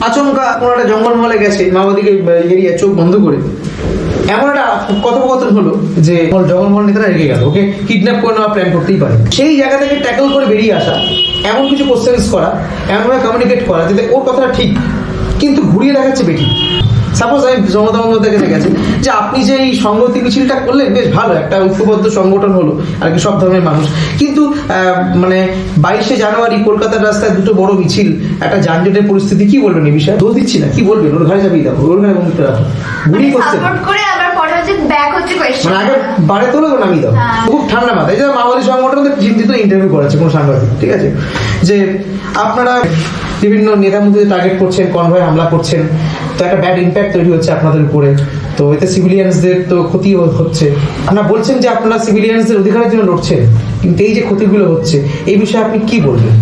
আচমকা কোনো একটা জঙ্গলমহলে গেছে, মাওবাদীকে এরিয়া চোখ বন্ধ করে, এমন একটা কথোপকথন হলো যে জঙ্গলমহল নেতারা রেগে গেল, ওকে কিডন্যাপ করে নেওয়া প্ল্যান করতেই পারে। সেই জায়গা থেকে ট্যাকল করে বেরিয়ে আসা, এমন কিছু কোশ্চেন্স করা, এমনভাবে কমিউনিকেট করা যাতে ওর কথাটা ঠিক কিন্তু ঘুরিয়ে দেখাচ্ছে বেঠিক। সাপোজ আমি মমতা বন্দ্যোপাধ্যায়কে দেখেছি যে আপনি যে এই সংহতি মিছিলটা করলেন, বেশ ভালো একটা ঐক্যবদ্ধ সংগঠন হলো আর কি, সব ধর্মের মানুষ, কিন্তু মানে 22শে জানুয়ারি কলকাতার রাস্তায় দুটো বড় মিছিল, একটা যানজটের পরিস্থিতি, কি বলবেন এই বিষয়ে? দোষ দিচ্ছি না, কি বলবেন? ওর ঘরে যাবেই দাও, ওর ঘরে বন্ধুতে রাখো, গুলি করছে মানে আগে বাড়ে তোলো তো নামিয়ে দাও। খুব ঠান্ডা মাথায়, এই যে মাওবাদী সংগঠন চিন্তিত ইন্টারভিউ করেছে কোনো সাংবাদিক, ঠিক আছে, যে আপনারা বিভিন্ন নেতা মন্ত্রীদের টার্গেট করছেন, কনভয় হামলা করছেন, তো একটা ব্যাড ইম্প্যাক্ট তৈরি হচ্ছে আপনাদের উপরে, তো এতে সিভিলিয়ানসদের তো ক্ষতি হচ্ছে। আপনারা বলছেন যে আপনারা সিভিলিয়ানসদের অধিকারের জন্য লড়ছেন, কিন্তু এই যে ক্ষতিগুলো হচ্ছে এই বিষয়ে আপনি কি বলবেন?